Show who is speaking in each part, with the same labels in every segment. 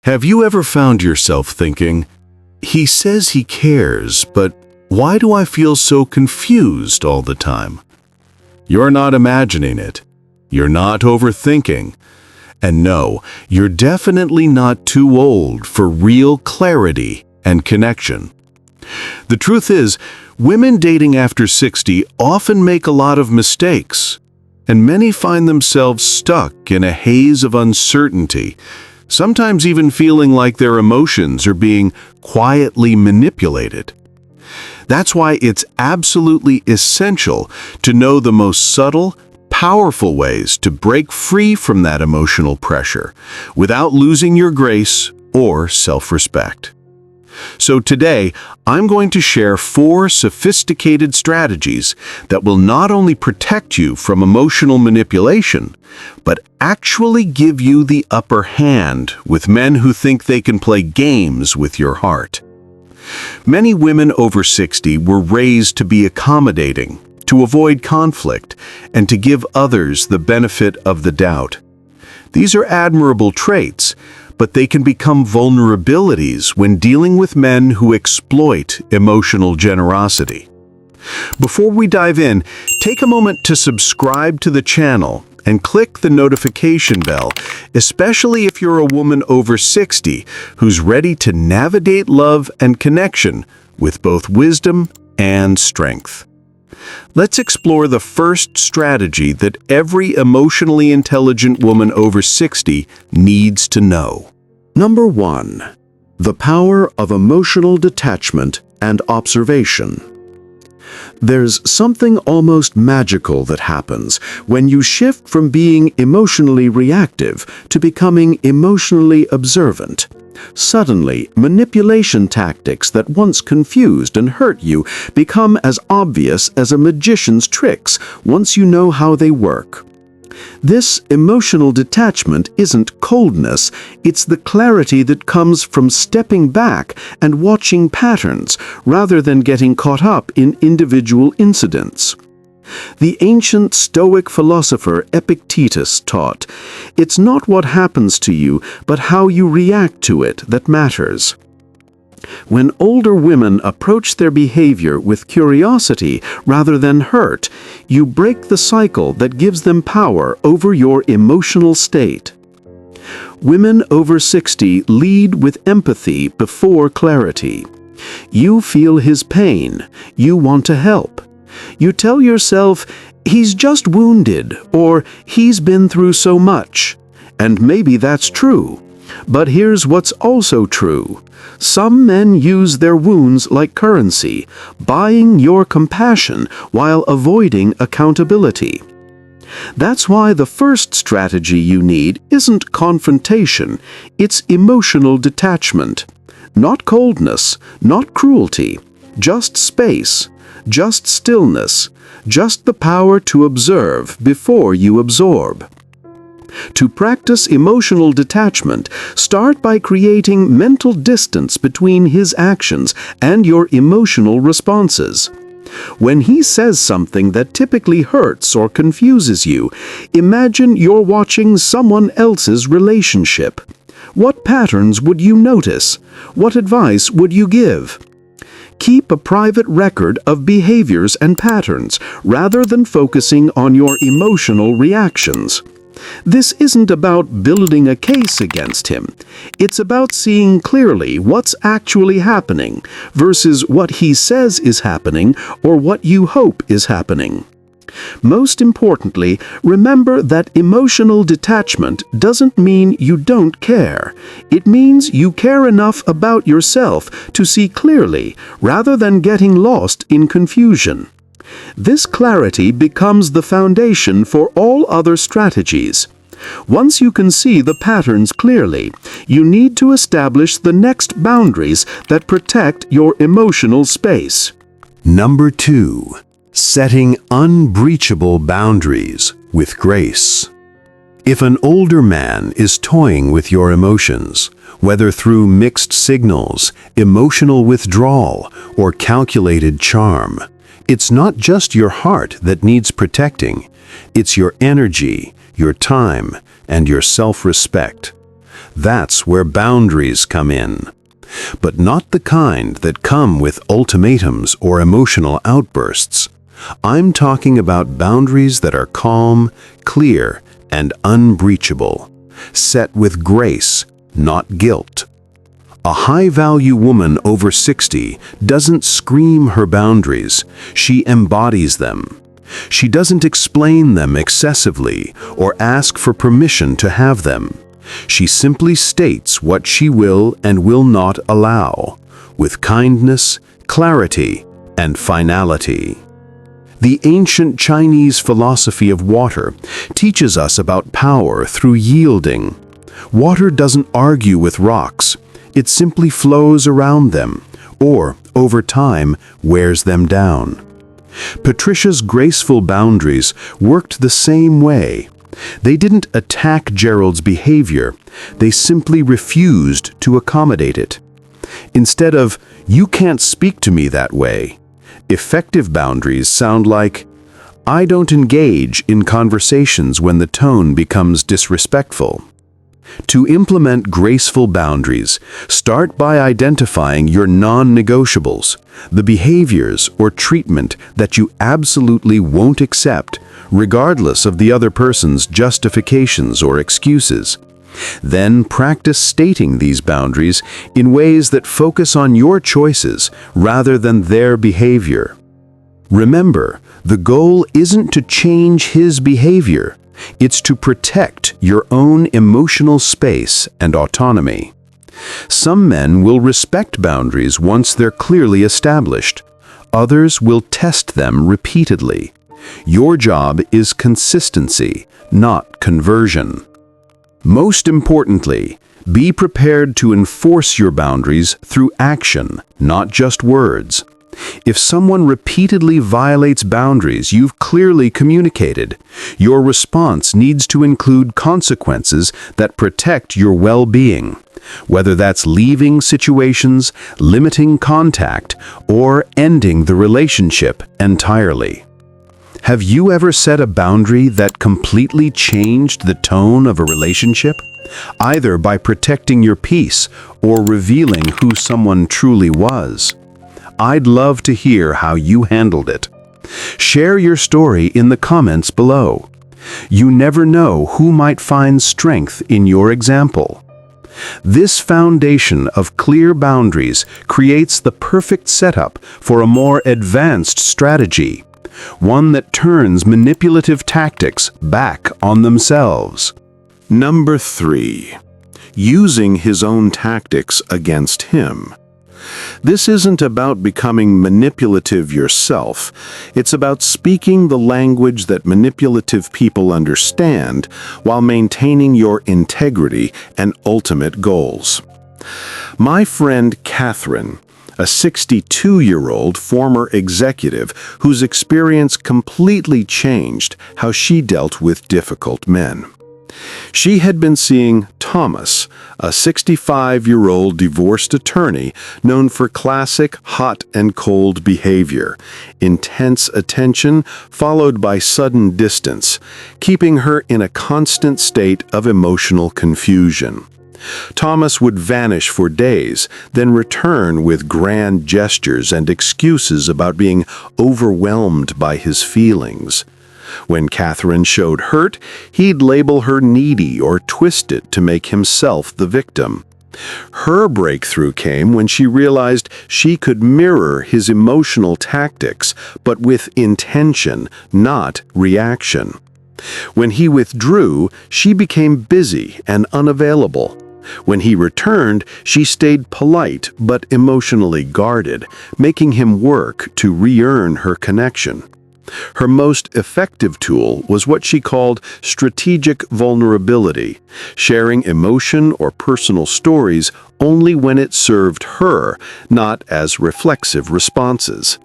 Speaker 1: Have you ever found yourself thinking, "He says he cares, but why do I feel so confused all the time?" You're not imagining it. You're not overthinking. And no, you're definitely not too old for real clarity and connection. The truth is, women dating after 60 often make a lot of mistakes, and many find themselves stuck in a haze of uncertainty, sometimes even feeling like their emotions are being quietly manipulated. That's why it's absolutely essential to know the most subtle, powerful ways to break free from that emotional pressure without losing your grace or self-respect. So today, I'm going to share 4 sophisticated strategies that will not only protect you from emotional manipulation, but actually give you the upper hand with men who think they can play games with your heart. Many women over 60 were raised to be accommodating, to avoid conflict, and to give others the benefit of the doubt. These are admirable traits, but they can become vulnerabilities when dealing with men who exploit emotional generosity. Before we dive in, take a moment to subscribe to the channel and click the notification bell, especially if you're a woman over 60 who's ready to navigate love and connection with both wisdom and strength. Let's explore the first strategy that every emotionally intelligent woman over 60 needs to know.
Speaker 2: Number 1. The power of emotional detachment and observation. There's something almost magical that happens when you shift from being emotionally reactive to becoming emotionally observant. Suddenly, manipulation tactics that once confused and hurt you become as obvious as a magician's tricks once you know how they work. This emotional detachment isn't coldness, it's the clarity that comes from stepping back and watching patterns rather than getting caught up in individual incidents. The ancient Stoic philosopher Epictetus taught, "It's not what happens to you, but how you react to it that matters." When older women approach their behavior with curiosity rather than hurt, you break the cycle that gives them power over your emotional state. Women over 60 lead with empathy before clarity. You feel his pain. You want to help. You tell yourself, "He's just wounded," or "He's been through so much." And maybe that's true. But here's what's also true. Some men use their wounds like currency, buying your compassion while avoiding accountability. That's why the first strategy you need isn't confrontation, it's emotional detachment. Not coldness, not cruelty, just space, just stillness, just the power to observe before you absorb. To practice emotional detachment, start by creating mental distance between his actions and your emotional responses. When he says something that typically hurts or confuses you, imagine you're watching someone else's relationship. What patterns would you notice? What advice would you give? Keep a private record of behaviors and patterns rather than focusing on your emotional reactions. This isn't about building a case against him. It's about seeing clearly what's actually happening versus what he says is happening or what you hope is happening. Most importantly, remember that emotional detachment doesn't mean you don't care. It means you care enough about yourself to see clearly rather than getting lost in confusion. This clarity becomes the foundation for all other strategies. Once you can see the patterns clearly, you need to establish the next boundaries that protect your emotional space.
Speaker 1: Number 2. Setting unbreachable boundaries with grace. If an older man is toying with your emotions, whether through mixed signals, emotional withdrawal, or calculated charm, it's not just your heart that needs protecting, it's your energy, your time, and your self-respect.
Speaker 2: That's where boundaries come in. But not the kind that come with ultimatums or emotional outbursts. I'm talking about boundaries that are calm, clear, and unbreachable, set with grace, not guilt. A high-value woman over 60 doesn't scream her boundaries, she embodies them. She doesn't explain them excessively or ask for permission to have them. She simply states what she will and will not allow, with kindness, clarity, and finality. The ancient Chinese philosophy of water teaches us about power through yielding. Water doesn't argue with rocks, it simply flows around them, or, over time, wears them down. Patricia's graceful boundaries worked the same way. They didn't attack Gerald's behavior, they simply refused to accommodate it. Instead of, "You can't speak to me that way," effective boundaries sound like, "I don't engage in conversations when the tone becomes disrespectful." To implement graceful boundaries, start by identifying your non-negotiables, the behaviors or treatment that you absolutely won't accept, regardless of the other person's justifications or excuses. Then practice stating these boundaries in ways that focus on your choices rather than their behavior. Remember, the goal isn't to change his behavior. It's to protect your own emotional space and autonomy. Some men will respect boundaries once they're clearly established. Others will test them repeatedly. Your job is consistency, not conversion. Most importantly, be prepared to enforce your boundaries through action, not just words. If someone repeatedly violates boundaries you've clearly communicated, your response needs to include consequences that protect your well-being, whether that's leaving situations, limiting contact, or ending the relationship entirely. Have you ever set a boundary that completely changed the tone of a relationship, either by protecting your peace or revealing who someone truly was? I'd love to hear how you handled it. Share your story in the comments below. You never know who might find strength in your example. This foundation of clear boundaries creates the perfect setup for a more advanced strategy, one that turns manipulative tactics back on themselves. Number 3. Using his own tactics against him. This isn't about becoming manipulative yourself. It's about speaking the language that manipulative people understand while maintaining your integrity and ultimate goals. My friend Catherine, a 62-year-old former executive whose experience completely changed how she dealt with difficult men. She had been seeing Thomas, a 65-year-old divorced attorney known for classic hot and cold behavior, intense attention followed by sudden distance, keeping her in a constant state of emotional confusion. Thomas would vanish for days, then return with grand gestures and excuses about being overwhelmed by his feelings. When Catherine showed hurt, he'd label her needy or twisted to make himself the victim. Her breakthrough came when she realized she could mirror his emotional tactics, but with intention, not reaction. When he withdrew, she became busy and unavailable. When he returned, she stayed polite but emotionally guarded, making him work to re-earn her connection. Her most effective tool was what she called strategic vulnerability, sharing emotion or personal stories only when it served her, not as reflexive responses.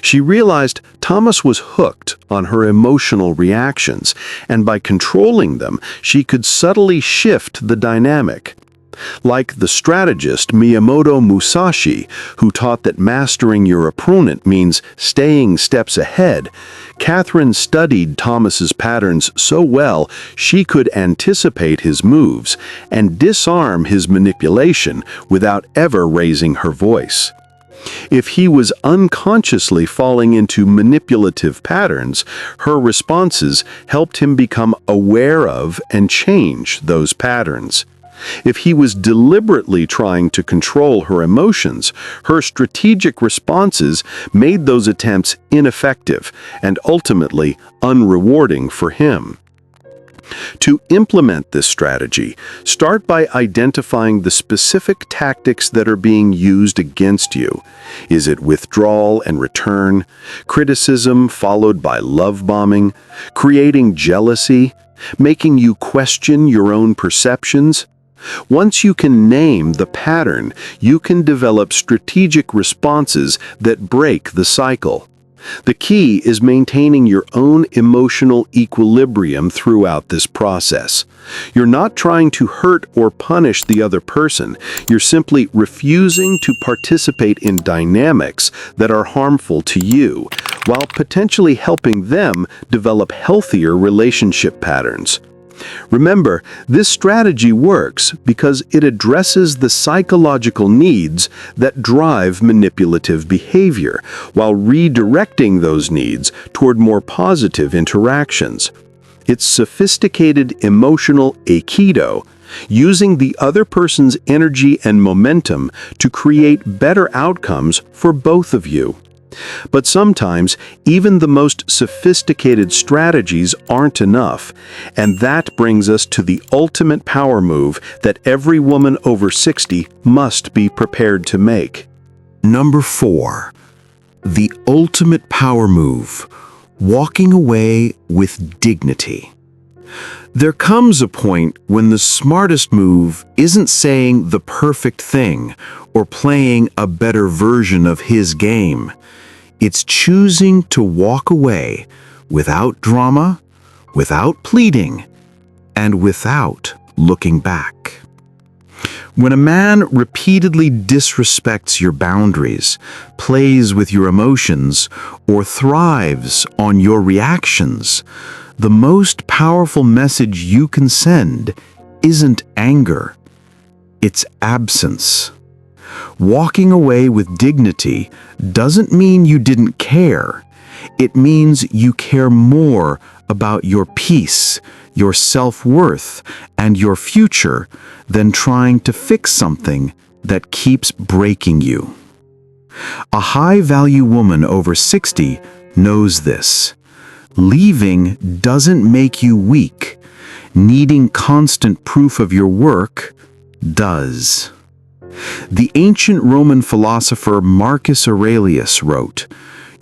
Speaker 2: She realized Thomas was hooked on her emotional reactions, and by controlling them, she could subtly shift the dynamic. Like the strategist Miyamoto Musashi, who taught that mastering your opponent means staying steps ahead, Catherine studied Thomas's patterns so well she could anticipate his moves and disarm his manipulation without ever raising her voice. If he was unconsciously falling into manipulative patterns, her responses helped him become aware of and change those patterns. If he was deliberately trying to control her emotions, her strategic responses made those attempts ineffective and ultimately unrewarding for him. To implement this strategy, start by identifying the specific tactics that are being used against you. Is it withdrawal and return, criticism followed by love bombing, creating jealousy, making you question your own perceptions? Once you can name the pattern, you can develop strategic responses that break the cycle. The key is maintaining your own emotional equilibrium throughout this process. You're not trying to hurt or punish the other person. You're simply refusing to participate in dynamics that are harmful to you, while potentially helping them develop healthier relationship patterns. Remember, this strategy works because it addresses the psychological needs that drive manipulative behavior, while redirecting those needs toward more positive interactions. It's sophisticated emotional aikido, using the other person's energy and momentum to create better outcomes for both of you. But sometimes, even the most sophisticated strategies aren't enough, and that brings us to the ultimate power move that every woman over 60 must be prepared to make.
Speaker 1: Number 4. The ultimate power move: walking away with dignity. There comes a point when the smartest move isn't saying the perfect thing or playing a better version of his game. It's choosing to walk away without drama, without pleading, and without looking back. When a man repeatedly disrespects your boundaries, plays with your emotions, or thrives on your reactions, the most powerful message you can send isn't anger, it's absence. Walking away with dignity doesn't mean you didn't care. It means you care more about your peace, your self-worth, and your future than trying to fix something that keeps breaking you. A high-value woman over 60 knows this. Leaving doesn't make you weak. Needing constant proof of your work does. The ancient Roman philosopher Marcus Aurelius wrote,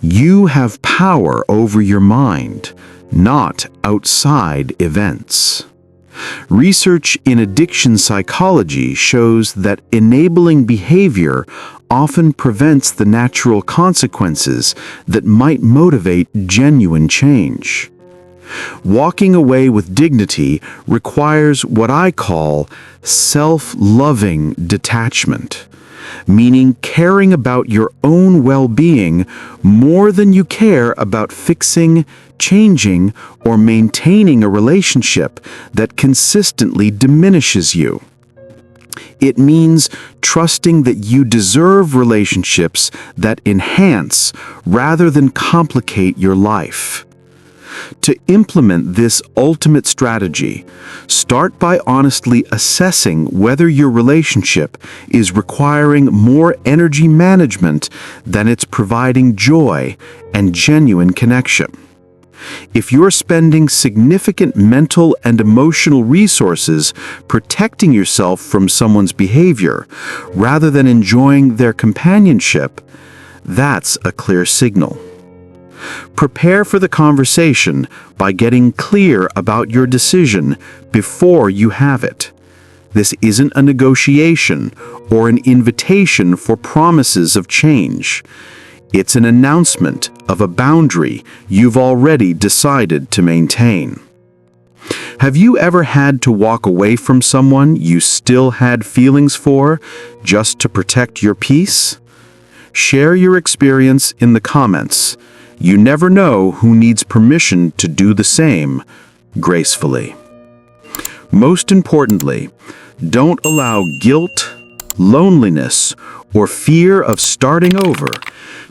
Speaker 1: "You have power over your mind, not outside events." Research in addiction psychology shows that enabling behavior often prevents the natural consequences that might motivate genuine change. Walking away with dignity requires what I call self-loving detachment, meaning caring about your own well-being more than you care about fixing, changing, or maintaining a relationship that consistently diminishes you. It means trusting that you deserve relationships that enhance rather than complicate your life. To implement this ultimate strategy, start by honestly assessing whether your relationship is requiring more energy management than it's providing joy and genuine connection. If you're spending significant mental and emotional resources protecting yourself from someone's behavior rather than enjoying their companionship, that's a clear signal. Prepare for the conversation by getting clear about your decision before you have it. This isn't a negotiation or an invitation for promises of change. It's an announcement of a boundary you've already decided to maintain.
Speaker 2: Have you ever had to walk away from someone you still had feelings for just to protect your peace? Share your experience in the comments. You never know who needs permission to do the same gracefully. Most importantly, don't allow guilt, loneliness, or fear of starting over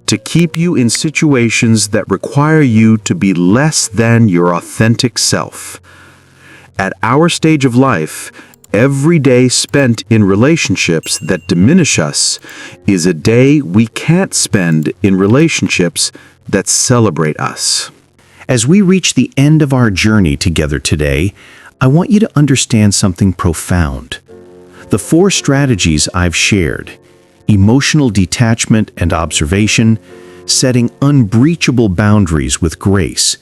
Speaker 2: to keep you in situations that require you to be less than your authentic self. At our stage of life, every day spent in relationships that diminish us is a day we can't spend in relationships that celebrate us.
Speaker 3: As we reach the end of our journey together today, I want you to understand something profound. The 4 strategies I've shared, emotional detachment and observation, setting unbreachable boundaries with grace,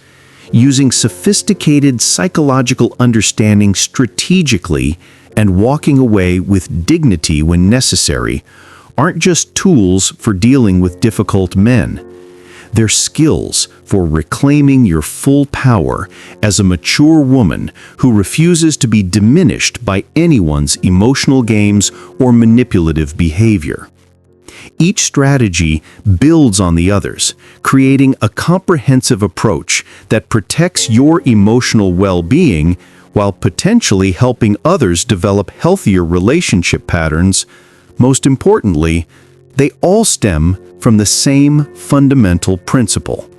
Speaker 3: using sophisticated psychological understanding strategically, and walking away with dignity when necessary, aren't just tools for dealing with difficult men. They're skills for reclaiming your full power as a mature woman who refuses to be diminished by anyone's emotional games or manipulative behavior. Each strategy builds on the others, creating a comprehensive approach that protects your emotional well-being while potentially helping others develop healthier relationship patterns. Most importantly, they all stem from the same fundamental principle.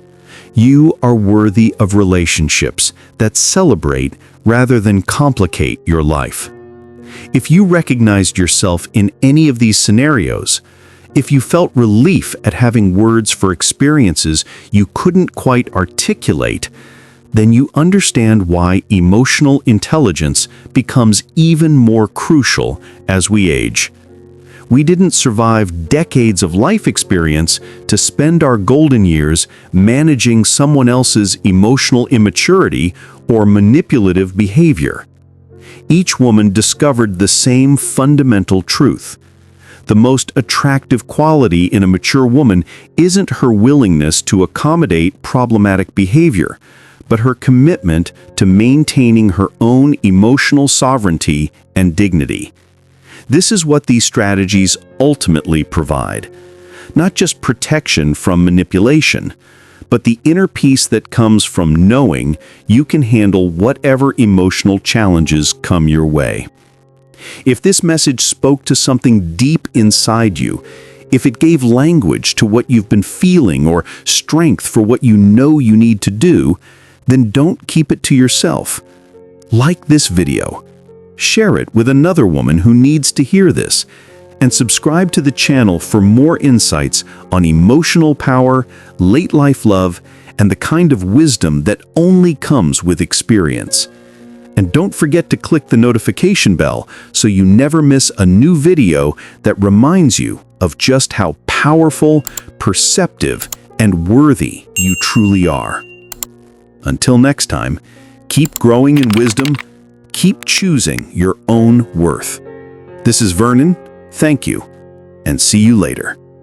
Speaker 3: You are worthy of relationships that celebrate rather than complicate your life. If you recognized yourself in any of these scenarios, if you felt relief at having words for experiences you couldn't quite articulate, then you understand why emotional intelligence becomes even more crucial as we age. We didn't survive decades of life experience to spend our golden years managing someone else's emotional immaturity or manipulative behavior. Each woman discovered the same fundamental truth. The most attractive quality in a mature woman isn't her willingness to accommodate problematic behavior, but her commitment to maintaining her own emotional sovereignty and dignity. This is what these strategies ultimately provide. Not just protection from manipulation, but the inner peace that comes from knowing you can handle whatever emotional challenges come your way. If this message spoke to something deep inside you, if it gave language to what you've been feeling or strength for what you know you need to do, then don't keep it to yourself. Like this video, share it with another woman who needs to hear this, and subscribe to the channel for more insights on emotional power, late life love, and the kind of wisdom that only comes with experience. And don't forget to click the notification bell so you never miss a new video that reminds you of just how powerful, perceptive, and worthy you truly are. Until next time, keep growing in wisdom, keep choosing your own worth. This is Vernon, thank you, and see you later.